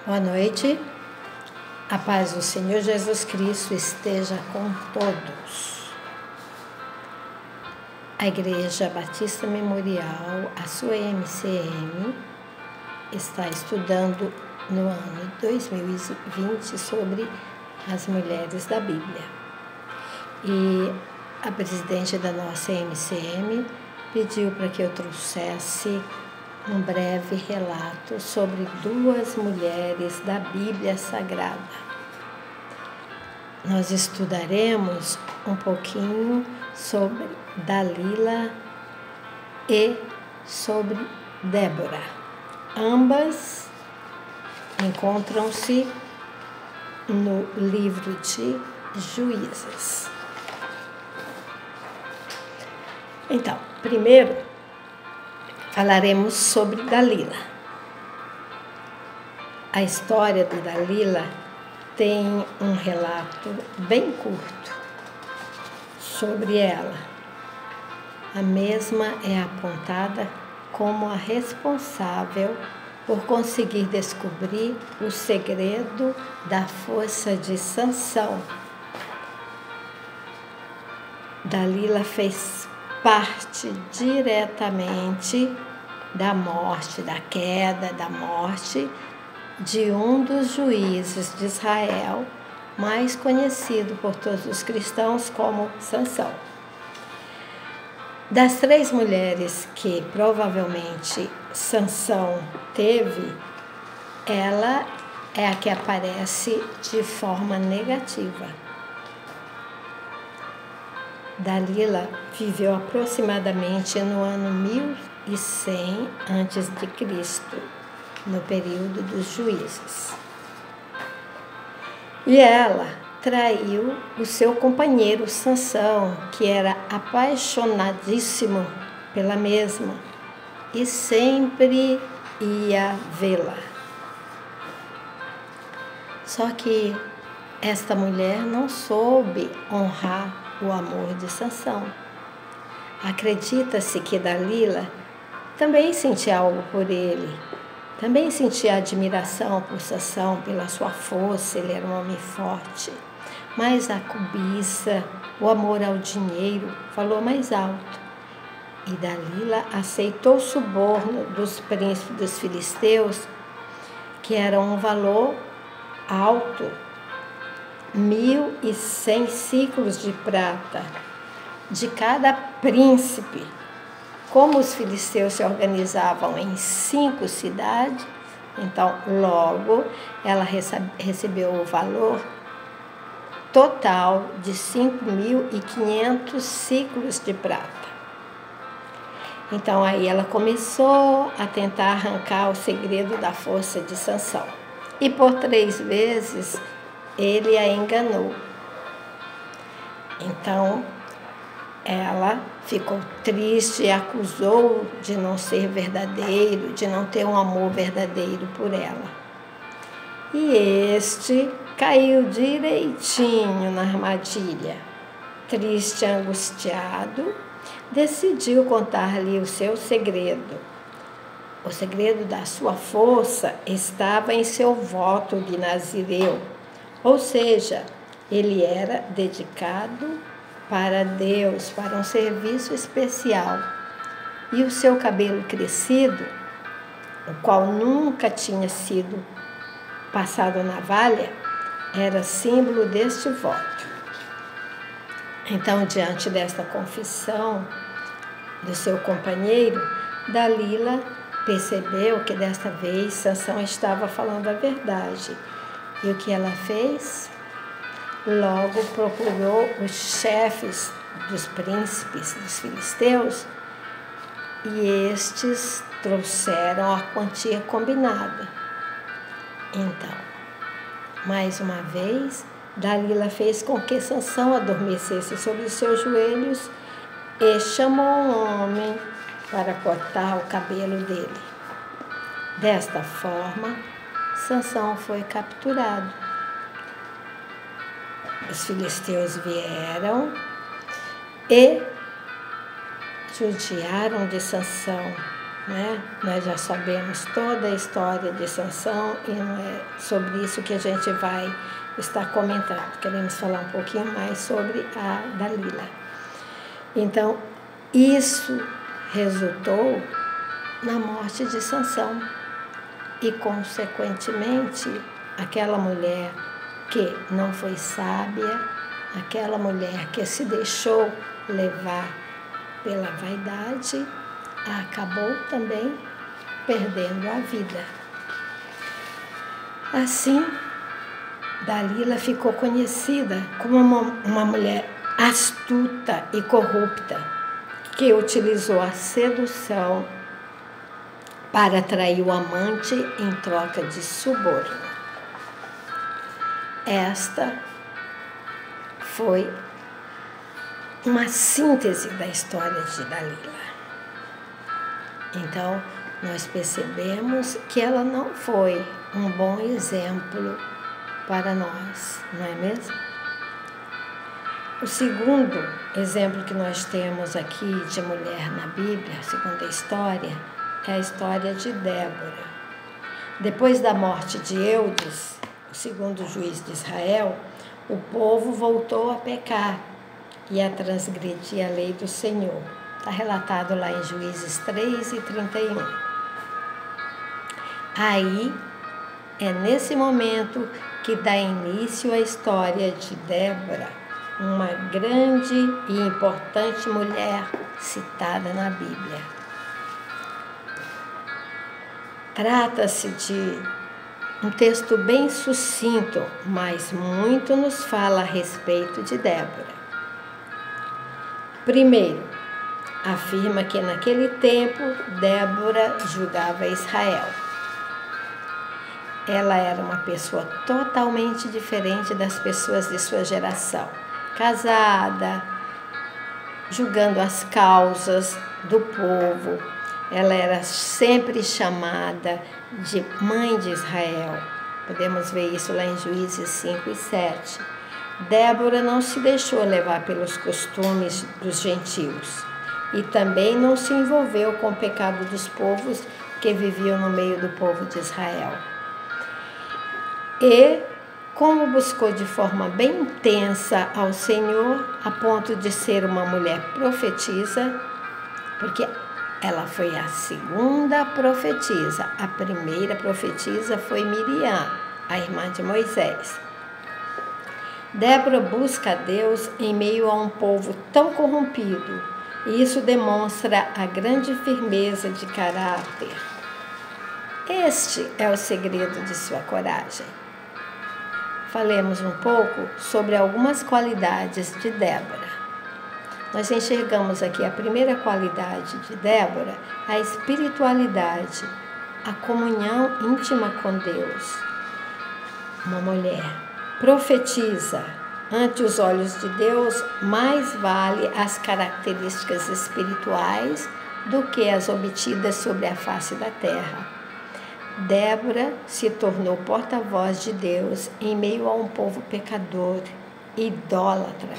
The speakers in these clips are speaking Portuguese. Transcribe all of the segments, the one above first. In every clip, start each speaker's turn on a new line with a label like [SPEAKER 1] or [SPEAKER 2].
[SPEAKER 1] Boa noite, a paz do Senhor Jesus Cristo esteja com todos. A Igreja Batista Memorial, a sua MCM, está estudando no ano 2020 sobre as mulheres da Bíblia. E a presidente da nossa MCM pediu para que eu trouxesse um breve relato sobre duas mulheres da Bíblia Sagrada. Nós estudaremos um pouquinho sobre Dalila e sobre Débora. Ambas encontram-se no livro de Juízes. Então, primeiro falaremos sobre Dalila. A história de Dalila tem um relato bem curto sobre ela. A mesma é apontada como a responsável por conseguir descobrir o segredo da força de Sansão. Dalila fez parte diretamente da morte, da queda, da morte de um dos juízes de Israel, mais conhecido por todos os cristãos como Sansão. Das três mulheres que provavelmente Sansão teve, ela é a que aparece de forma negativa. Dalila viveu aproximadamente no ano 1100 a.C., no período dos juízes. E ela traiu o seu companheiro Sansão, que era apaixonadíssimo pela mesma e sempre ia vê-la. Só que esta mulher não soube honrar o amor de Sansão. Acredita-se que Dalila também sentia algo por ele, também sentia admiração por Sansão, pela sua força, ele era um homem forte. Mas a cobiça, o amor ao dinheiro falou mais alto. E Dalila aceitou o suborno dos príncipes dos filisteus, que era um valor alto, 1.100 ciclos de prata de cada príncipe. Como os filisteus se organizavam em 5 cidades, então logo ela recebeu o valor total de 5.500 ciclos de prata. Então aí ela começou a tentar arrancar o segredo da força de Sansão. E por 3 vezes ele a enganou. Então, ela ficou triste e acusou de não ser verdadeiro, de não ter um amor verdadeiro por ela. E este caiu direitinho na armadilha. Triste e angustiado, decidiu contar-lhe o seu segredo. O segredo da sua força estava em seu voto de nazireu. Ou seja, ele era dedicado para Deus, para um serviço especial. E o seu cabelo crescido, o qual nunca tinha sido passado na navalha, era símbolo deste voto. Então, diante desta confissão do seu companheiro, Dalila percebeu que desta vez Sansão estava falando a verdade. E o que ela fez? Logo procurou os chefes dos príncipes dos filisteus e estes trouxeram a quantia combinada. Então, mais uma vez, Dalila fez com que Sansão adormecesse sobre os seus joelhos e chamou um homem para cortar o cabelo dele. Desta forma, Sansão foi capturado. Os filisteus vieram e judiaram de Sansão, né? Nós já sabemos toda a história de Sansão e não é sobre isso que a gente vai estar comentando. Queremos falar um pouquinho mais sobre a Dalila. Então, isso resultou na morte de Sansão e, consequentemente, aquela mulher que não foi sábia, aquela mulher que se deixou levar pela vaidade, acabou também perdendo a vida. Assim, Dalila ficou conhecida como uma mulher astuta e corrupta, que utilizou a sedução para atrair o amante em troca de suborno. Esta foi uma síntese da história de Dalila. Então, nós percebemos que ela não foi um bom exemplo para nós, não é mesmo? O segundo exemplo que nós temos aqui de mulher na Bíblia, a segunda história, é a história de Débora. Depois da morte de Eudes, o segundo juiz de Israel, o povo voltou a pecar e a transgredir a lei do Senhor. Está relatado lá em Juízes 3:31. Aí, é nesse momento que dá início a história de Débora, uma grande e importante mulher citada na Bíblia. Trata-se de um texto bem sucinto, mas muito nos fala a respeito de Débora. Primeiro, afirma que naquele tempo Débora julgava Israel. Ela era uma pessoa totalmente diferente das pessoas de sua geração. Casada, julgando as causas do povo. Ela era sempre chamada de mãe de Israel. Podemos ver isso lá em Juízes 5 e 7. Débora não se deixou levar pelos costumes dos gentios e também não se envolveu com o pecado dos povos que viviam no meio do povo de Israel. E, como buscou de forma bem intensa ao Senhor, a ponto de ser uma mulher profetisa, porque ela foi a segunda profetisa. A primeira profetisa foi Miriam, a irmã de Moisés. Débora busca a Deus em meio a um povo tão corrompido, e isso demonstra a grande firmeza de caráter. Este é o segredo de sua coragem. Falemos um pouco sobre algumas qualidades de Débora. Nós enxergamos aqui a primeira qualidade de Débora, a espiritualidade, a comunhão íntima com Deus. Uma mulher profetiza. Ante os olhos de Deus, mais vale as características espirituais do que as obtidas sobre a face da terra. Débora se tornou porta-voz de Deus em meio a um povo pecador, idólatra,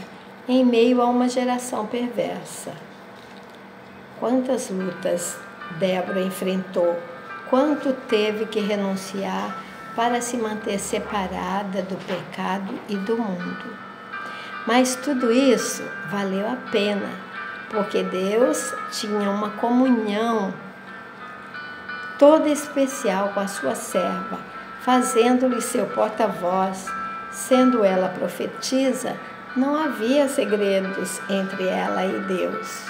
[SPEAKER 1] em meio a uma geração perversa. Quantas lutas Débora enfrentou, quanto teve que renunciar para se manter separada do pecado e do mundo. Mas tudo isso valeu a pena, porque Deus tinha uma comunhão toda especial com a sua serva, fazendo-lhe seu porta-voz. Sendo ela profetisa, não havia segredos entre ela e Deus.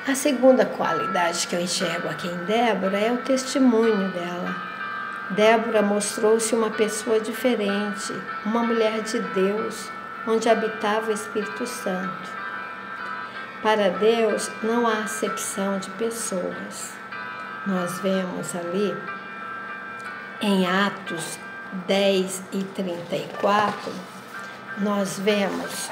[SPEAKER 1] A segunda qualidade que eu enxergo aqui em Débora é o testemunho dela. Débora mostrou-se uma pessoa diferente, uma mulher de Deus, onde habitava o Espírito Santo. Para Deus não há acepção de pessoas. Nós vemos ali em Atos 10 e 34, nós vemos: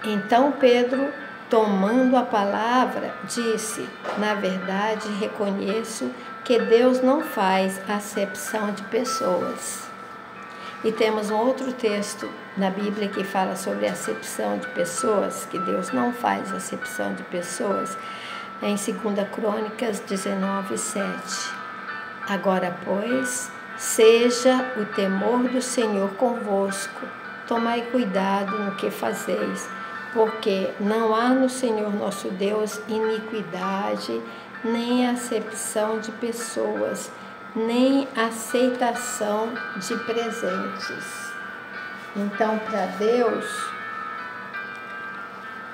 [SPEAKER 1] então Pedro, tomando a palavra, disse: na verdade, reconheço que Deus não faz acepção de pessoas. E temos um outro texto na Bíblia que fala sobre a acepção de pessoas, que Deus não faz acepção de pessoas, em 2 Crônicas 19:7. Agora, pois, seja o temor do Senhor convosco, tomai cuidado no que fazeis, porque não há no Senhor nosso Deus iniquidade, nem acepção de pessoas, nem aceitação de presentes. Então, para Deus,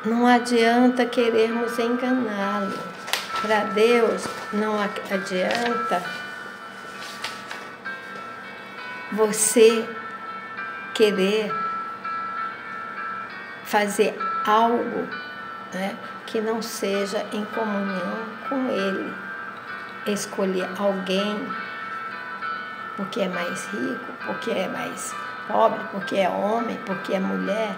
[SPEAKER 1] não adianta querermos enganá-lo. Para Deus, não adianta você querer fazer algo, né, que não seja em comunhão com Ele. Escolher alguém porque é mais rico, porque é mais pobre, porque é homem, porque é mulher.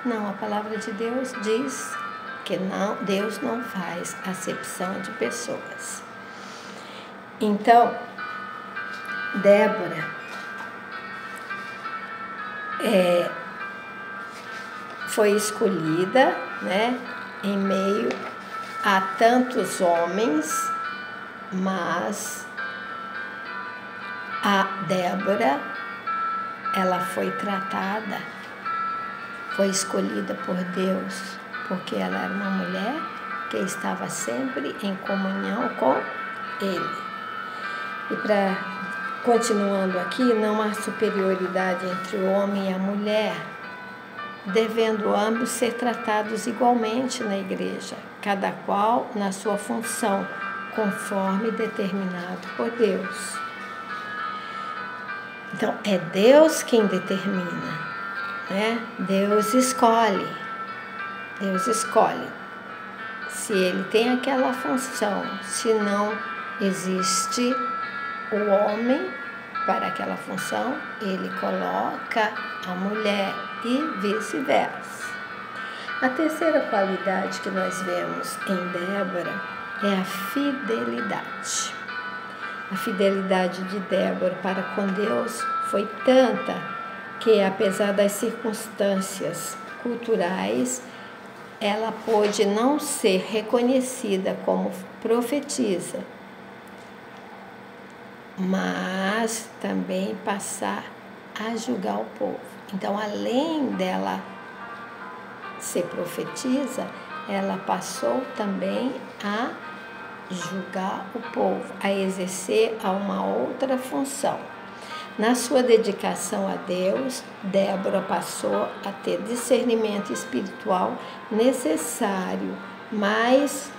[SPEAKER 1] Não, a palavra de Deus diz que não, Deus não faz acepção de pessoas. Então, Débora foi escolhida, né, em meio a tantos homens, mas a Débora, ela foi tratada, foi escolhida por Deus, porque ela era uma mulher que estava sempre em comunhão com Ele. E continuando aqui, não há superioridade entre o homem e a mulher, devendo ambos ser tratados igualmente na igreja, cada qual na sua função, conforme determinado por Deus. Então, é Deus quem determina, né? Deus escolhe. Deus escolhe. Se Ele tem aquela função, se não existe o homem para aquela função, Ele coloca a mulher e vice-versa. A terceira qualidade que nós vemos em Débora é a fidelidade. A fidelidade de Débora para com Deus foi tanta que, apesar das circunstâncias culturais, ela pôde não ser reconhecida como profetisa, mas também passar a julgar o povo. Então, além dela ser profetisa, ela passou também a julgar o povo, a exercer uma outra função. Na sua dedicação a Deus, Débora passou a ter discernimento espiritual necessário, mas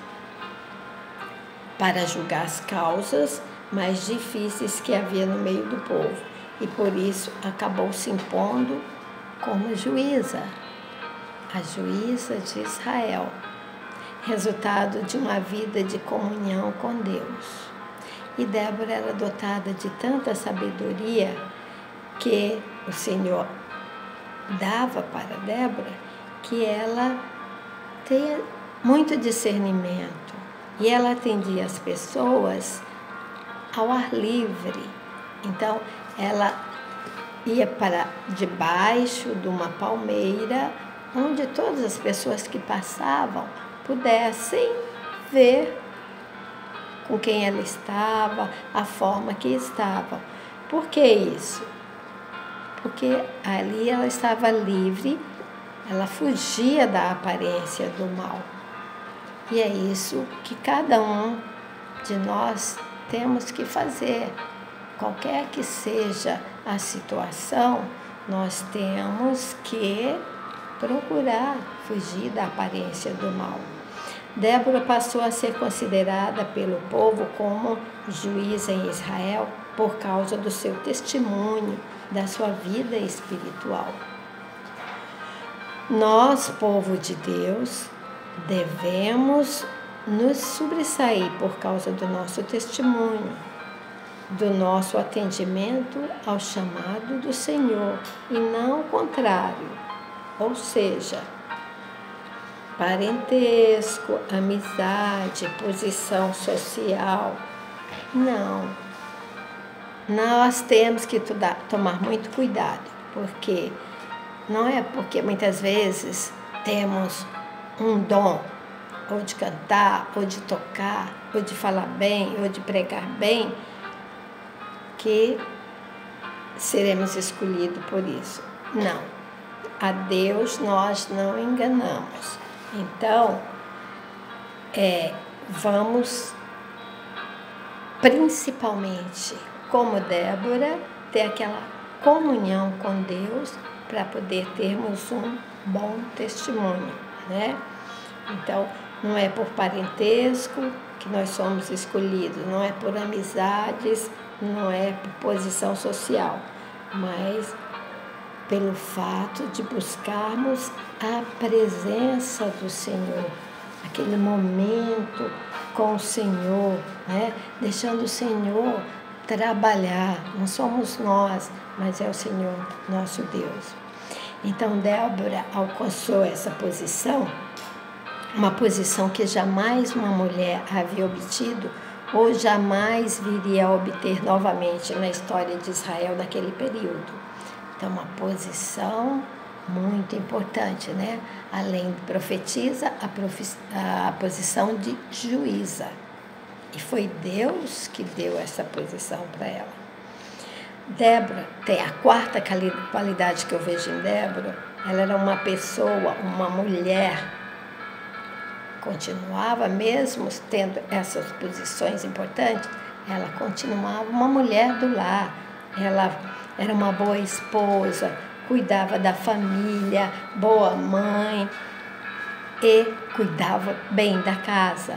[SPEAKER 1] para julgar as causas mais difíceis que havia no meio do povo, e por isso acabou se impondo como juíza, a juíza de Israel, resultado de uma vida de comunhão com Deus. E Débora era dotada de tanta sabedoria que o Senhor dava para Débora, que ela tinha muito discernimento e ela atendia as pessoas ao ar livre. Então, ela ia para debaixo de uma palmeira, onde todas as pessoas que passavam pudessem ver com quem ela estava, a forma que estava. Por que isso? Porque ali ela estava livre, ela fugia da aparência do mal. E é isso que cada um de nós temos que fazer. Qualquer que seja a situação, nós temos que procurar fugir da aparência do mal. Débora passou a ser considerada pelo povo como juíza em Israel por causa do seu testemunho, da sua vida espiritual. Nós, povo de Deus, devemos nos sobressair por causa do nosso testemunho, do nosso atendimento ao chamado do Senhor, e não o contrário, ou seja, parentesco, amizade, posição social. Não. nós temos que tomar muito cuidado, porque não é porque muitas vezes temos um dom, ou de cantar, ou de tocar, ou de falar bem, ou de pregar bem, que seremos escolhidos por isso. Não. A Deus nós não enganamos. Então, vamos, principalmente, como Débora, ter aquela comunhão com Deus para poder termos um bom testemunho, né? Então, não é por parentesco que nós somos escolhidos, não é por amizades, não é por posição social, mas pelo fato de buscarmos a presença do Senhor, aquele momento com o Senhor, né? Deixando o Senhor trabalhar. Não somos nós, mas é o Senhor, nosso Deus. Então, Débora alcançou essa posição, uma posição que jamais uma mulher havia obtido ou jamais viria a obter novamente na história de Israel naquele período. Então, uma posição muito importante, né? Além de profetisa, a posição de juíza. E foi Deus que deu essa posição para ela. Débora tem a quarta qualidade que eu vejo em Débora. Ela era uma pessoa, uma mulher, continuava mesmo tendo essas posições importantes, ela continuava uma mulher do lar. Ela era uma boa esposa, cuidava da família, boa mãe e cuidava bem da casa.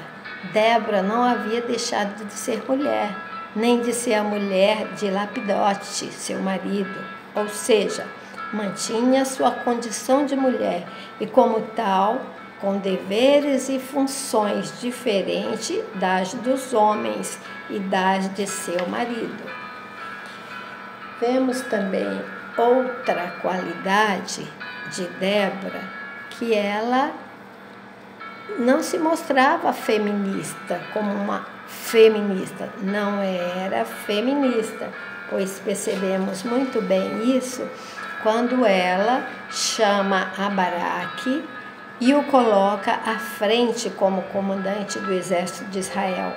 [SPEAKER 1] Débora não havia deixado de ser mulher, nem de ser a mulher de Lapidote, seu marido. Ou seja, mantinha sua condição de mulher e, como tal, com deveres e funções diferentes das dos homens e das de seu marido. Vemos também outra qualidade de Débora, que ela não se mostrava feminista, como uma feminista, não era feminista, pois percebemos muito bem isso quando ela chama a Baraque e o coloca à frente como comandante do exército de Israel.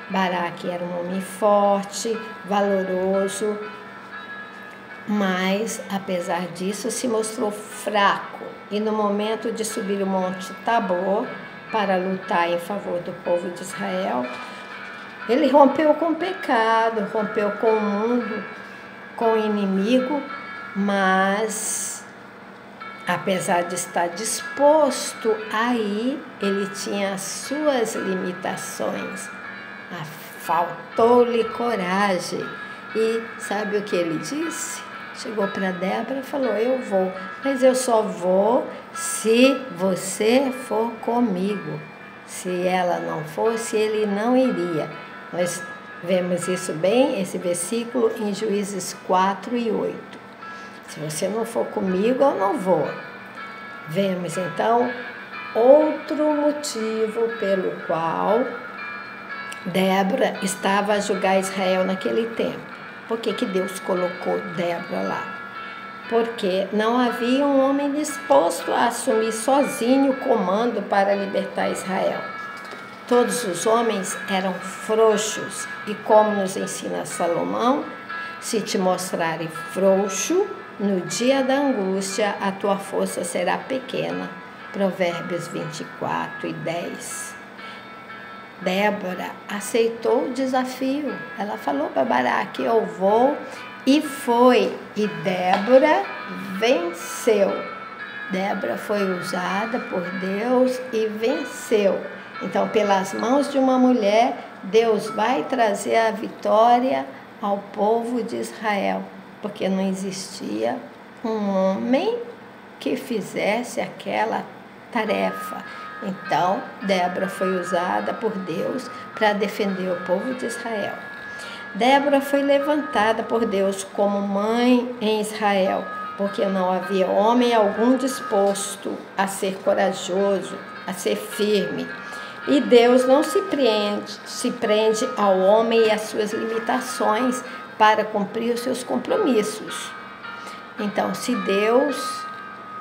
[SPEAKER 1] Baraque era um homem forte, valoroso, mas, apesar disso, se mostrou fraco e no momento de subir o monte Tabor para lutar em favor do povo de Israel, ele rompeu com o pecado, rompeu com o mundo, com o inimigo, mas, apesar de estar disposto a ir, ele tinha as suas limitações. Faltou-lhe coragem. E sabe o que ele disse? Chegou para Débora e falou: eu vou, mas eu só vou se você for comigo. Se ela não fosse, ele não iria. Nós vemos isso bem, esse versículo, em Juízes 4 e 8. Se você não for comigo, eu não vou. Vemos, então, outro motivo pelo qual Débora estava a julgar Israel naquele tempo. Por que Deus colocou Débora lá? Porque não havia um homem disposto a assumir sozinho o comando para libertar Israel. Todos os homens eram frouxos, e como nos ensina Salomão, se te mostrares frouxo, no dia da angústia a tua força será pequena. Provérbios 24 e 10. Débora aceitou o desafio. Ela falou para Baraque: eu vou, e foi. E Débora venceu. Débora foi usada por Deus e venceu. Então, pelas mãos de uma mulher, Deus vai trazer a vitória ao povo de Israel, porque não existia um homem que fizesse aquela tarefa. Então, Débora foi usada por Deus para defender o povo de Israel. Débora foi levantada por Deus como mãe em Israel, porque não havia homem algum disposto a ser corajoso, a ser firme. E Deus não se prende ao homem e às suas limitações, para cumprir os seus compromissos. Então, se Deus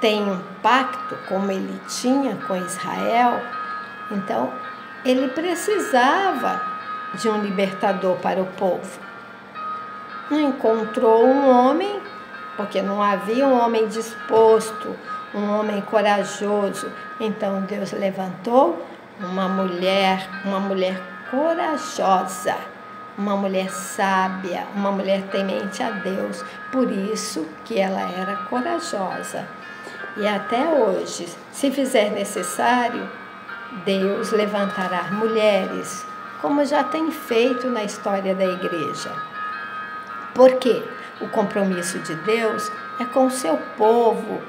[SPEAKER 1] tem um pacto como ele tinha com Israel, então ele precisava de um libertador para o povo. Não encontrou um homem, porque não havia um homem disposto, um homem corajoso. Então Deus levantou uma mulher corajosa, uma mulher sábia, uma mulher temente a Deus. Por isso que ela era corajosa. E até hoje, se fizer necessário, Deus levantará mulheres, como já tem feito na história da igreja. Porque o compromisso de Deus é com o seu povo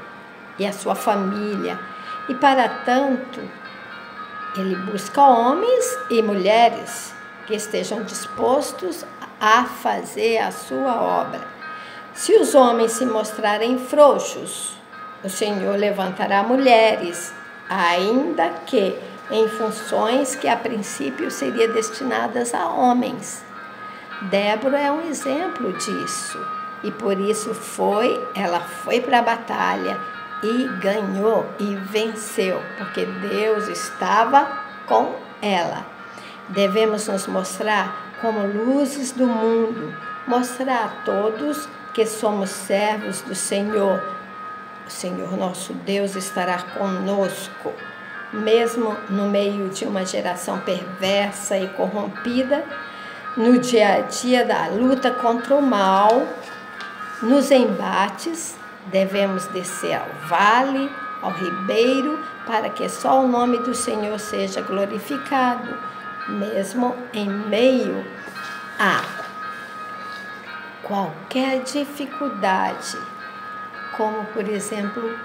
[SPEAKER 1] e a sua família. E para tanto, ele busca homens e mulheres que estejam dispostos a fazer a sua obra. Se os homens se mostrarem frouxos, o Senhor levantará mulheres, ainda que em funções que a princípio seriam destinadas a homens. Débora é um exemplo disso, e por isso ela foi para a batalha e ganhou e venceu, porque Deus estava com ela. Devemos nos mostrar como luzes do mundo, mostrar a todos que somos servos do Senhor. O Senhor nosso Deus estará conosco, mesmo no meio de uma geração perversa e corrompida, no dia a dia da luta contra o mal, nos embates, devemos descer ao vale, ao ribeiro, para que só o nome do Senhor seja glorificado, mesmo em meio a qualquer dificuldade, como, por exemplo,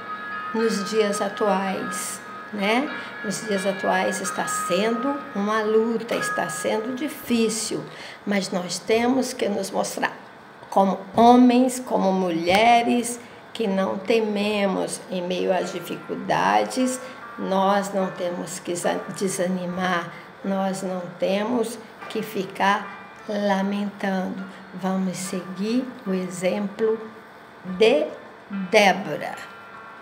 [SPEAKER 1] nos dias atuais, né? Nos dias atuais está sendo uma luta, está sendo difícil, mas nós temos que nos mostrar como homens, como mulheres, que não tememos em meio às dificuldades. Nós não temos que desanimar, nós não temos que ficar lamentando. Vamos seguir o exemplo de Débora.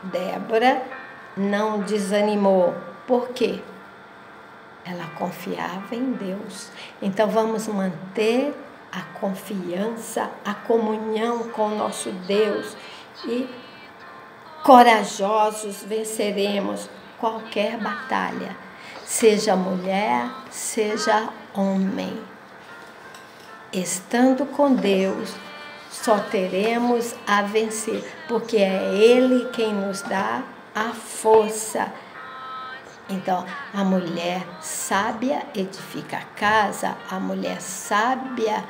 [SPEAKER 1] Débora não desanimou. Por quê? Ela confiava em Deus. Então vamos manter a confiança, a comunhão com o nosso Deus e corajosos venceremos qualquer batalha, seja mulher, seja homem. Estando com Deus, só teremos a vencer, porque é Ele quem nos dá a força. Então, a mulher sábia edifica a casa, a mulher sábia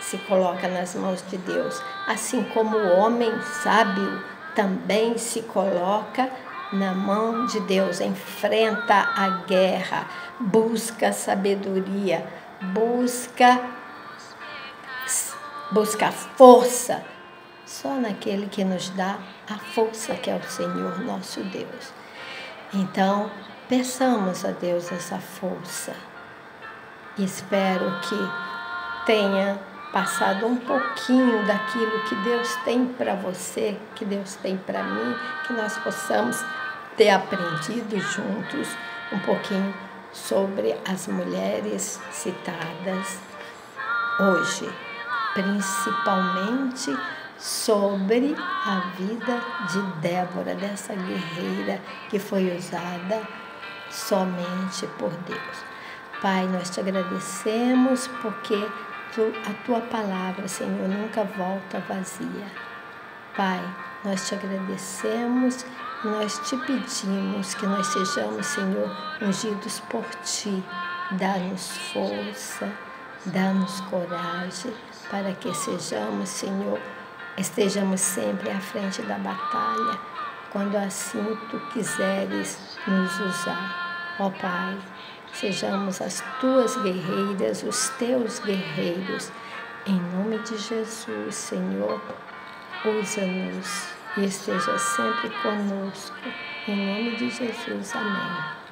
[SPEAKER 1] se coloca nas mãos de Deus, assim como o homem sábio também se coloca na mão de Deus, enfrenta a guerra, busca sabedoria, busca força, só naquele que nos dá a força, que é o Senhor nosso Deus. Então, peçamos a Deus essa força. Espero que tenha passado um pouquinho daquilo que Deus tem para você, que Deus tem para mim, que nós possamos ter aprendido juntos um pouquinho sobre as mulheres citadas hoje, principalmente sobre a vida de Débora, dessa guerreira que foi usada somente por Deus. Pai, nós te agradecemos porque a tua palavra, Senhor, nunca volta vazia. Pai, nós te agradecemos, nós te pedimos que nós sejamos, Senhor, ungidos por ti. Dá-nos força, dá-nos coragem, para que sejamos, Senhor, estejamos sempre à frente da batalha, quando assim tu quiseres nos usar. Ó Pai, sejamos as tuas guerreiras, os teus guerreiros. Em nome de Jesus, Senhor, usa-nos e esteja sempre conosco. Em nome de Jesus, amém.